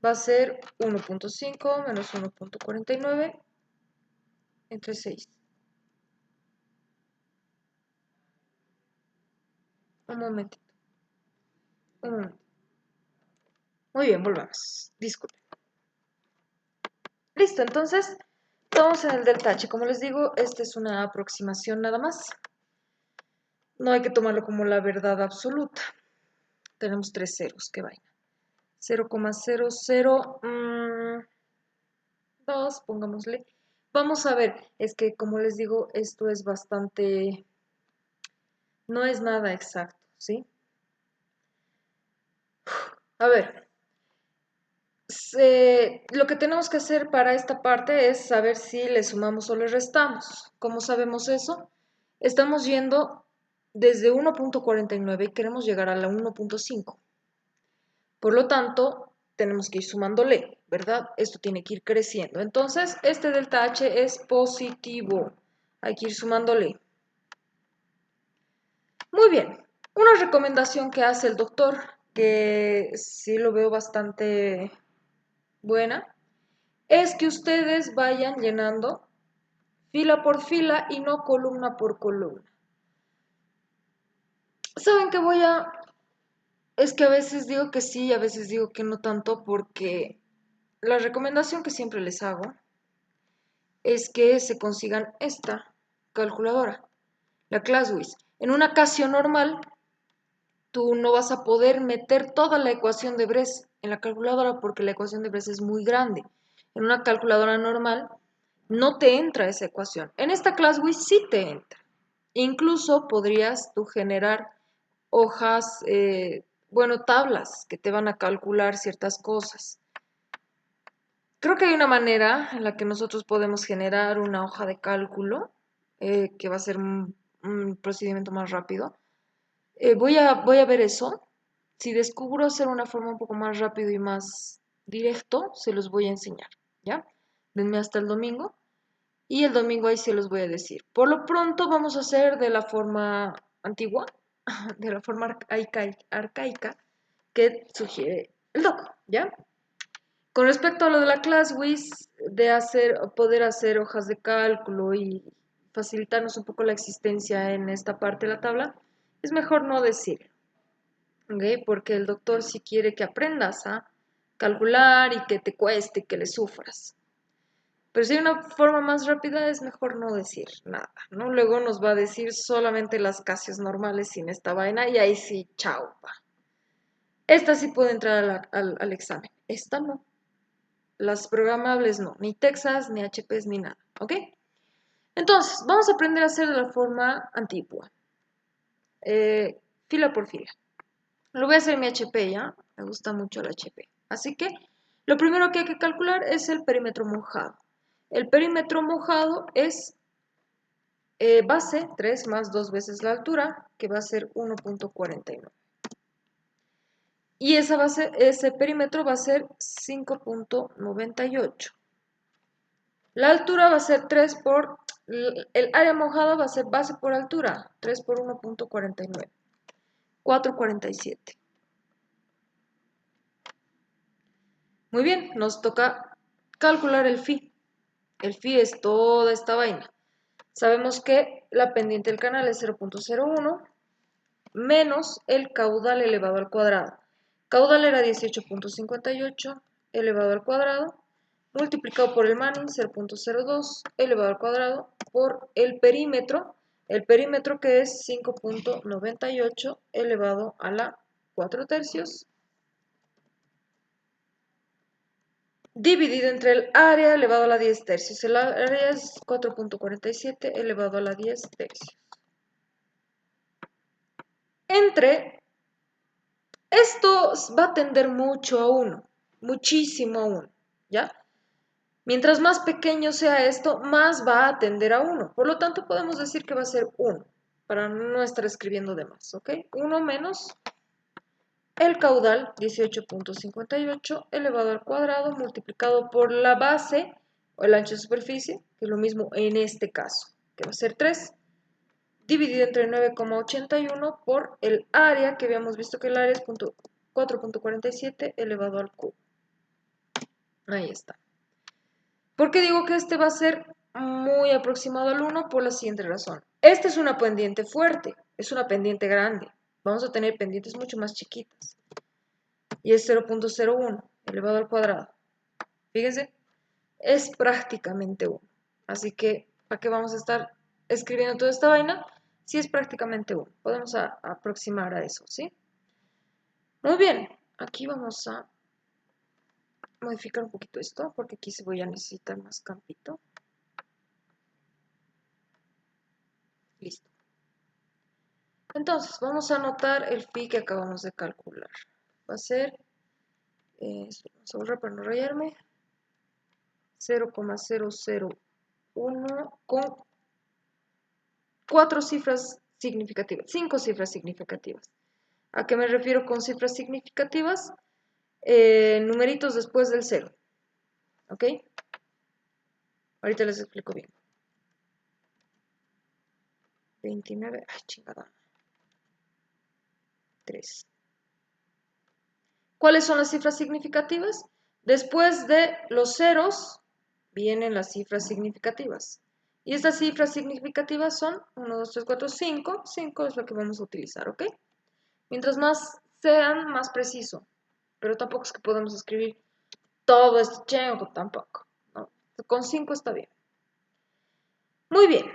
Va a ser 1.5 menos 1.49 entre 6. Un momentito. Un momento. Muy bien, volvamos. Disculpen. Listo, entonces, estamos en el delta H. Como les digo, esta es una aproximación nada más. No hay que tomarlo como la verdad absoluta. Tenemos 3 ceros, qué vaina. 0,0002, pongámosle. Vamos a ver, es que como les digo, esto es bastante, no es nada exacto, ¿sí? A ver, lo que tenemos que hacer para esta parte es saber si le sumamos o le restamos. ¿Cómo sabemos eso? Estamos yendo desde 1.49 y queremos llegar a la 1.5. Por lo tanto, tenemos que ir sumándole, ¿verdad? Esto tiene que ir creciendo. Entonces, este delta H es positivo. Hay que ir sumándole. Muy bien. Una recomendación que hace el doctor, que sí lo veo bastante buena, es que ustedes vayan llenando fila por fila y no columna por columna. ¿Saben qué voy a...? Es que a veces digo que sí, a veces digo que no tanto, porque la recomendación que siempre les hago es que se consigan esta calculadora, la ClassWiz. En una Casio normal, tú no vas a poder meter toda la ecuación de Bres en la calculadora porque la ecuación de Bres es muy grande. En una calculadora normal no te entra esa ecuación. En esta ClassWiz sí te entra. Incluso podrías tú generar hojas, bueno, tablas que te van a calcular ciertas cosas. Creo que hay una manera en la que nosotros podemos generar una hoja de cálculo, que va a ser un procedimiento más rápido. Voy a ver eso. Si descubro hacer una forma un poco más rápido y más directo, se los voy a enseñar, ¿ya? Denme hasta el domingo y el domingo ahí se los voy a decir. Por lo pronto vamos a hacer de la forma antigua, de la forma arcaica que sugiere el doc, ¿ya? Con respecto a lo de la ClassWiz, de poder hacer hojas de cálculo y facilitarnos un poco la existencia en esta parte de la tabla, es mejor no decirlo, ¿ok? Porque el doctor sí quiere que aprendas a calcular y que te cueste y que le sufras. Pero si hay una forma más rápida, es mejor no decir nada, ¿no? Luego nos va a decir solamente las casios normales sin esta vaina y ahí sí, chao. Esta sí puede entrar al examen, esta no. Las programables no, ni Texas, ni HPs, ni nada, ¿ok? Entonces, vamos a aprender a hacer de la forma antigua, fila por fila. Lo voy a hacer en mi HP, ¿ya? Me gusta mucho el HP. Así que, lo primero que hay que calcular es el perímetro mojado. El perímetro mojado es base 3 más 2 veces la altura, que va a ser 1.49. Y ese perímetro va a ser 5.98. La altura va a ser 3 por... El área mojada va a ser base por altura. 3 por 1.49. 4.47. Muy bien, nos toca calcular el phi. El phi es toda esta vaina. Sabemos que la pendiente del canal es 0.01 menos el caudal elevado al cuadrado. Caudal era 18.58 elevado al cuadrado multiplicado por el Manning 0.02 elevado al cuadrado por el perímetro que es 5.98 elevado a la 4 tercios dividido entre el área elevado a la 10 tercios. El área es 4.47 elevado a la 10 tercios. Esto va a tender mucho a 1, muchísimo a 1, ¿ya? Mientras más pequeño sea esto, más va a tender a 1. Por lo tanto, podemos decir que va a ser 1, para no estar escribiendo de más, ¿ok? 1 menos el caudal, 18.58 elevado al cuadrado, multiplicado por la base, o el ancho de superficie, que es lo mismo en este caso, que va a ser 3, dividido entre 9,81 por el área, que habíamos visto que el área es 4.47 elevado al cubo. Ahí está. ¿Por qué digo que este va a ser muy aproximado al 1? Por la siguiente razón. Esta es una pendiente fuerte, es una pendiente grande. Vamos a tener pendientes mucho más chiquitas. Y es 0.01 elevado al cuadrado. Fíjense, es prácticamente 1. Así que, ¿para qué vamos a estar escribiendo toda esta vaina? Si es prácticamente 1. Podemos aproximar a eso, ¿sí? Muy bien, aquí vamos a modificar un poquito esto, porque aquí se voy a necesitar más campito. Listo. Entonces, vamos a anotar el phi que acabamos de calcular. Va a ser, vamos a borrar para no rayarme, 0,001 con 4 cifras significativas, 5 cifras significativas. ¿A qué me refiero con cifras significativas? Numeritos después del 0. ¿Ok? Ahorita les explico bien. 29, ay chingada. 3. ¿Cuáles son las cifras significativas? Después de los ceros vienen las cifras significativas. Y estas cifras significativas son 1, 2, 3, 4, 5. 5 es lo que vamos a utilizar, ¿ok? Mientras más sean, más preciso. Pero tampoco es que podemos escribir todo este chengo, tampoco, ¿no? Con 5 está bien. Muy bien.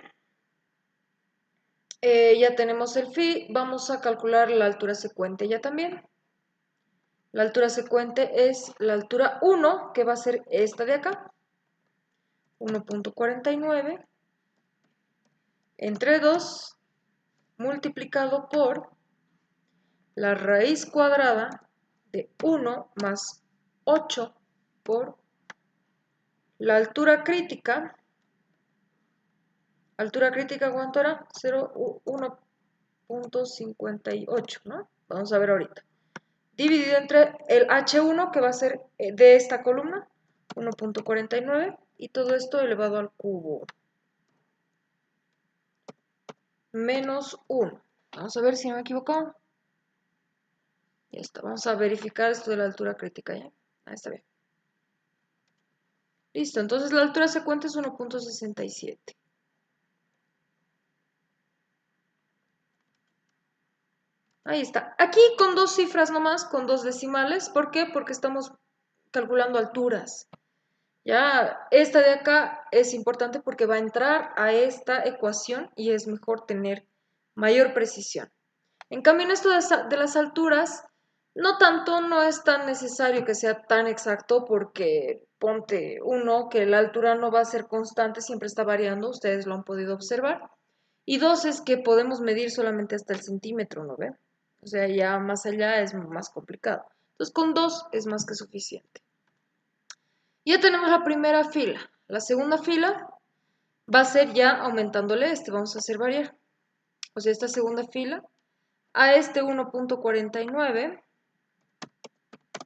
Ya tenemos el phi. Vamos a calcular la altura secuente ya también. La altura secuente es la altura 1, que va a ser esta de acá. 1.49 entre 2 multiplicado por la raíz cuadrada de 1 más 8 por la altura crítica. ¿Altura crítica cuánto era? 1.58, ¿no? Vamos a ver ahorita. Dividido entre el H1, que va a ser de esta columna, 1.49, y todo esto elevado al cubo. Menos 1. Vamos a ver si no me he equivocado. Ya está. Vamos a verificar esto de la altura crítica, ¿ya? Ahí está bien. Listo. Entonces la altura secuente es 1.67. Ahí está. Aquí con dos cifras nomás, con dos decimales. ¿Por qué? Porque estamos calculando alturas. Ya, esta de acá es importante porque va a entrar a esta ecuación y es mejor tener mayor precisión. En cambio, en esto de las alturas, no tanto, no es tan necesario que sea tan exacto porque ponte uno, que la altura no va a ser constante, siempre está variando, ustedes lo han podido observar. Y dos es que podemos medir solamente hasta el centímetro, ¿no ven? O sea, ya más allá es más complicado. Entonces, con dos es más que suficiente. Ya tenemos la primera fila. La segunda fila va a ser ya aumentándole vamos a hacer variar. O sea, esta segunda fila, a este 1.49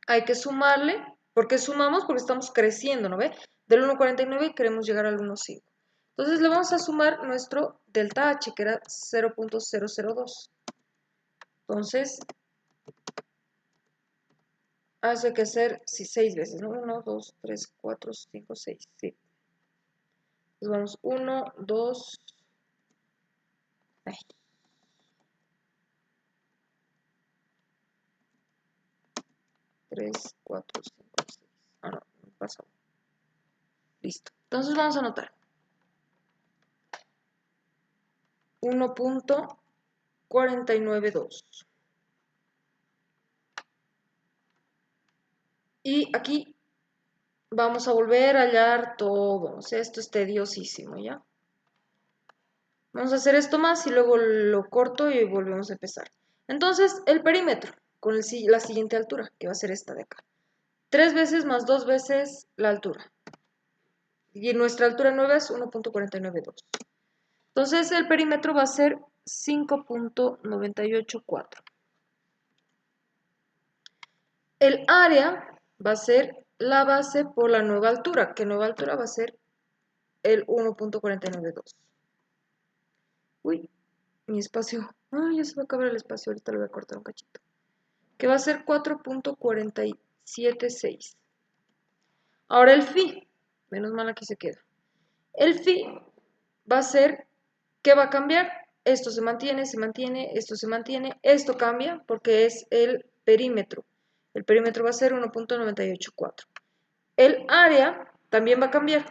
hay que sumarle, ¿por qué sumamos? Porque estamos creciendo, ¿no ve? Del 1.49 queremos llegar al 1.5. Entonces le vamos a sumar nuestro delta H, que era 0.002. Entonces, hace que hacer 6 veces, ¿no? 1, 2, 3, 4, 5, 6, sí. Entonces vamos 1, 2, 3, 4, 5, 6. Ah, no, me pasó. Listo. Entonces vamos a anotar. 1.492. Y aquí vamos a volver a hallar todo. O sea, esto es tediosísimo, ¿ya? Vamos a hacer esto más y luego lo corto y volvemos a empezar. Entonces, el perímetro con la siguiente altura, que va a ser esta de acá. 3 veces más 2 veces la altura. Y nuestra altura nueva es 1.492. Entonces, el perímetro va a ser 5.984. El área va a ser la base por la nueva altura, que nueva altura va a ser el 1.492. Uy, mi espacio. Ay, ya se va a acabar el espacio, ahorita lo voy a cortar un cachito. Que va a ser 4.476. Ahora el phi, menos mal aquí se queda. El phi va a ser, ¿qué va a cambiar? Esto se mantiene, esto se mantiene, esto cambia porque es el perímetro. El perímetro va a ser 1.984. El área también va a cambiar.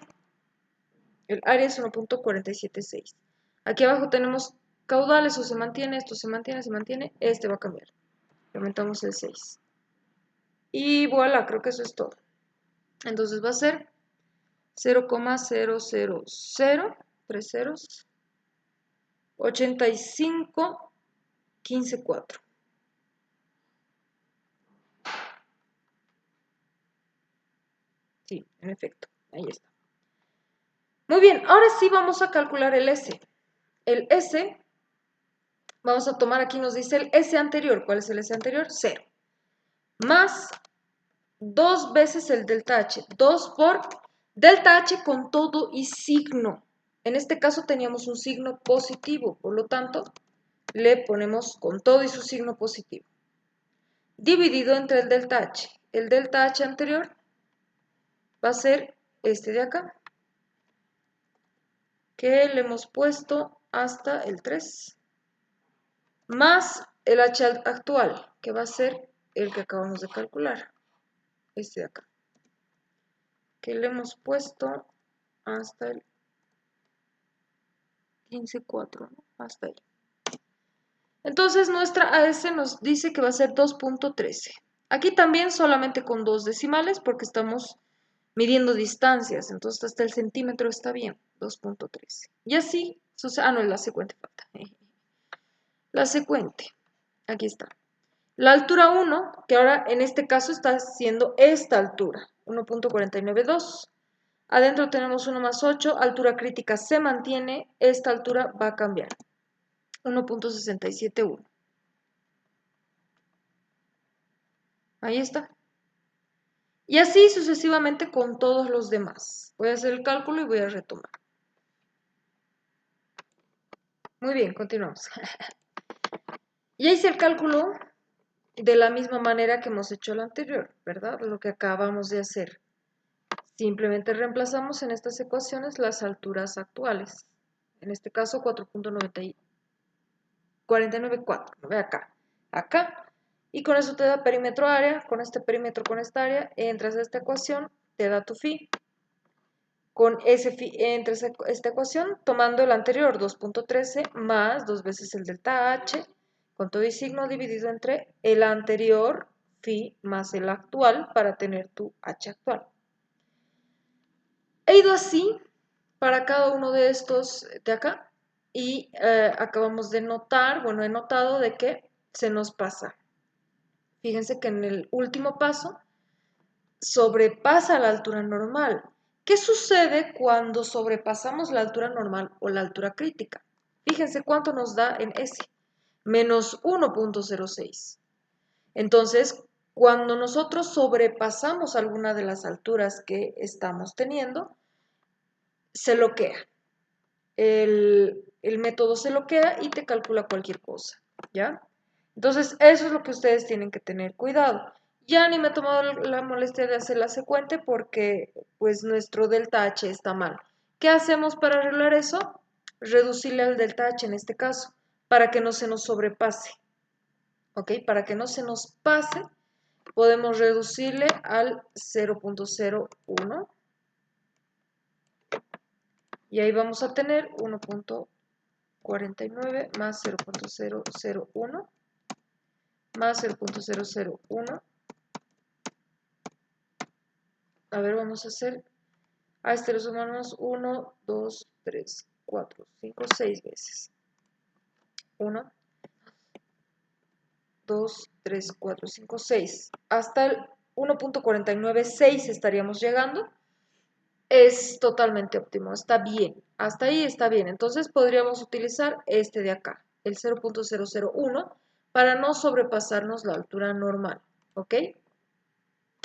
El área es 1.476. Aquí abajo tenemos caudales, eso se mantiene, esto se mantiene, este va a cambiar. Aumentamos el 6. Y voilà, creo que eso es todo. Entonces va a ser 0,0008515,4. Sí, en efecto, ahí está. Muy bien, ahora sí vamos a calcular el S. El S, vamos a tomar aquí, nos dice el S anterior. ¿Cuál es el S anterior? 0. Más 2 veces el delta H. 2 por delta H con todo y signo. En este caso teníamos un signo positivo, por lo tanto, le ponemos con todo y su signo positivo. Dividido entre el delta H. El delta H anterior va a ser este de acá, que le hemos puesto hasta el 3, más el H actual, que va a ser el que acabamos de calcular, este de acá, que le hemos puesto hasta el 15,4, ¿no? Hasta ahí. Entonces nuestra AS nos dice que va a ser 2.13. Aquí también solamente con 2 decimales porque estamos midiendo distancias, entonces hasta el centímetro está bien, 2.13. Y así, no, la secuente falta. La secuente, aquí está. La altura 1, que ahora en este caso está siendo esta altura, 1.492. Adentro tenemos 1 más 8, altura crítica se mantiene, esta altura va a cambiar, 1.671. Ahí está. Y así sucesivamente con todos los demás. Voy a hacer el cálculo y voy a retomar. Muy bien, continuamos. Ya hice el cálculo de la misma manera que hemos hecho el anterior, ¿verdad? Lo que acabamos de hacer. Simplemente reemplazamos en estas ecuaciones las alturas actuales. En este caso 4.494. Ve acá. Acá. Y con eso te da perímetro área. Con este perímetro, con esta área, entras a esta ecuación, te da tu phi. Con ese phi entras a esta ecuación, tomando el anterior 2.13 más 2 veces el delta H, con todo y signo dividido entre el anterior phi más el actual para tener tu H actual. He ido así para cada uno de estos de acá y acabamos de notar, bueno, he notado de que se nos pasa. Fíjense que en el último paso sobrepasa la altura normal. ¿Qué sucede cuando sobrepasamos la altura normal o la altura crítica? Fíjense cuánto nos da en S, menos 1.06. Entonces, cuando nosotros sobrepasamos alguna de las alturas que estamos teniendo, se bloquea. El método se bloquea y te calcula cualquier cosa, ¿ya? Entonces, eso es lo que ustedes tienen que tener cuidado. Ya ni me he tomado la molestia de hacer la secuente porque, pues, nuestro delta H está mal. ¿Qué hacemos para arreglar eso? Reducirle al delta H en este caso, para que no se nos sobrepase, ¿ok? Para que no se nos pase, podemos reducirle al 0.01. Y ahí vamos a tener 1.49 más 0.001 más 0.001. A ver, vamos a hacer, a este lo sumamos 1, 2, 3, 4, 5, 6 veces. 1, 2, 3, 4, 5, 6. Hasta el 1.496 estaríamos llegando. Es totalmente óptimo, está bien. Hasta ahí está bien. Entonces podríamos utilizar este de acá, el 0.001, para no sobrepasarnos la altura normal. ¿Ok?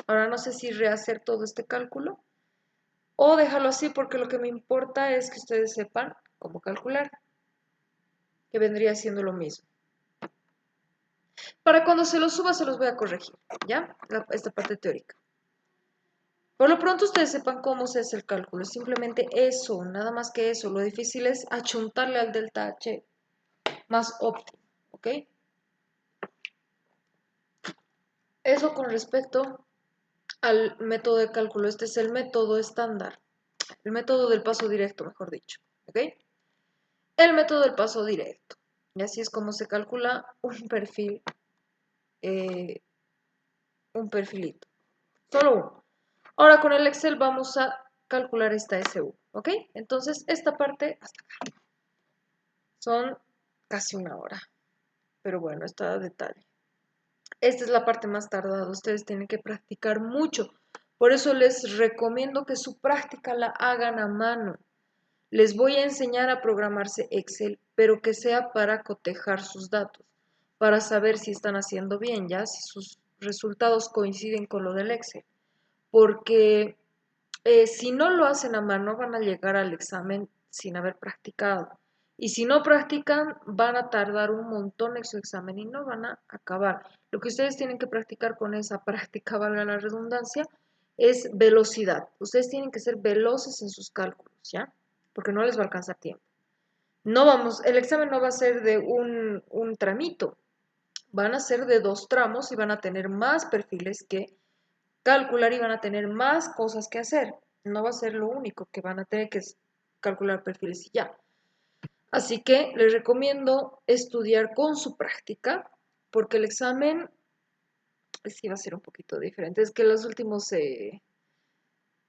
Ahora no sé si rehacer todo este cálculo o dejarlo así porque lo que me importa es que ustedes sepan cómo calcular, que vendría siendo lo mismo. Para cuando se los suba se los voy a corregir, ¿ya? Esta parte teórica. Por lo pronto ustedes sepan cómo se hace el cálculo, simplemente eso, nada más que eso. Lo difícil es achuntarle al delta H más óptimo, ¿ok? Eso con respecto al método de cálculo. Este es el método estándar, el método del paso directo, mejor dicho, ¿ok? El método del paso directo. Y así es como se calcula un perfilito. Solo uno. Ahora con el Excel vamos a calcular esta SU, ¿ok? Entonces esta parte hasta acá. Son casi una hora. Pero bueno, está a detalle. Esta es la parte más tardada. Ustedes tienen que practicar mucho. Por eso les recomiendo que su práctica la hagan a mano. Les voy a enseñar a programarse Excel, pero que sea para cotejar sus datos, para saber si están haciendo bien, ya, si sus resultados coinciden con lo del Excel. Porque si no lo hacen a mano, van a llegar al examen sin haber practicado. Y si no practican, van a tardar un montón en su examen y no van a acabar. Lo que ustedes tienen que practicar con esa práctica, valga la redundancia, es velocidad. Ustedes tienen que ser veloces en sus cálculos, ¿ya? Porque no les va a alcanzar tiempo. No vamos, el examen no va a ser de un tramito, van a ser de 2 tramos y van a tener más perfiles que calcular y van a tener más cosas que hacer. No va a ser lo único que van a tener que calcular perfiles y ya. Así que les recomiendo estudiar con su práctica, porque el examen sí va a ser un poquito diferente. Es que los últimos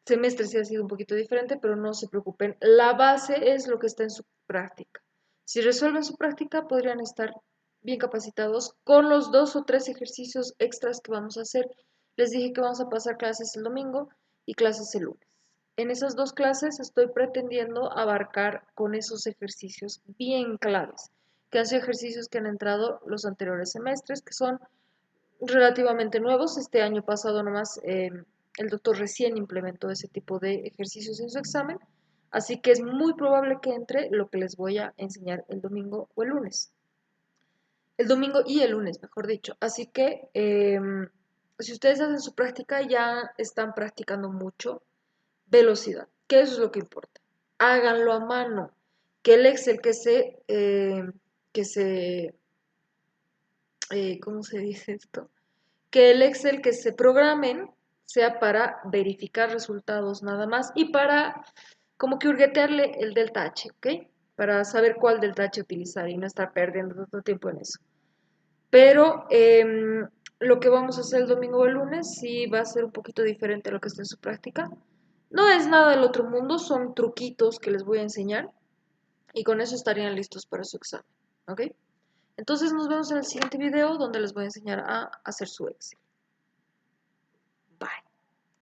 semestres sí ha sido un poquito diferente, pero no se preocupen. La base es lo que está en su práctica. Si resuelven su práctica, podrían estar bien capacitados con los 2 o 3 ejercicios extras que vamos a hacer. Les dije que vamos a pasar clases el domingo y clases el lunes. En esas 2 clases estoy pretendiendo abarcar con esos ejercicios bien claves, que han sido ejercicios que han entrado los anteriores semestres, que son relativamente nuevos. Este año pasado nomás el doctor recién implementó ese tipo de ejercicios en su examen, así que es muy probable que entre lo que les voy a enseñar el domingo o el lunes. El domingo y el lunes, mejor dicho. Así que si ustedes hacen su práctica, ya están practicando mucho velocidad, que eso es lo que importa. Háganlo a mano, que el Excel ¿cómo se dice esto? Que el Excel que se programen sea para verificar resultados nada más y para como que hurguetearle el delta H, ¿ok? Para saber cuál delta H utilizar y no estar perdiendo tanto tiempo en eso. Pero lo que vamos a hacer el domingo o el lunes sí va a ser un poquito diferente a lo que está en su práctica. No es nada del otro mundo, son truquitos que les voy a enseñar y con eso estarían listos para su examen, ¿ok? Entonces nos vemos en el siguiente video donde les voy a enseñar a hacer su Excel.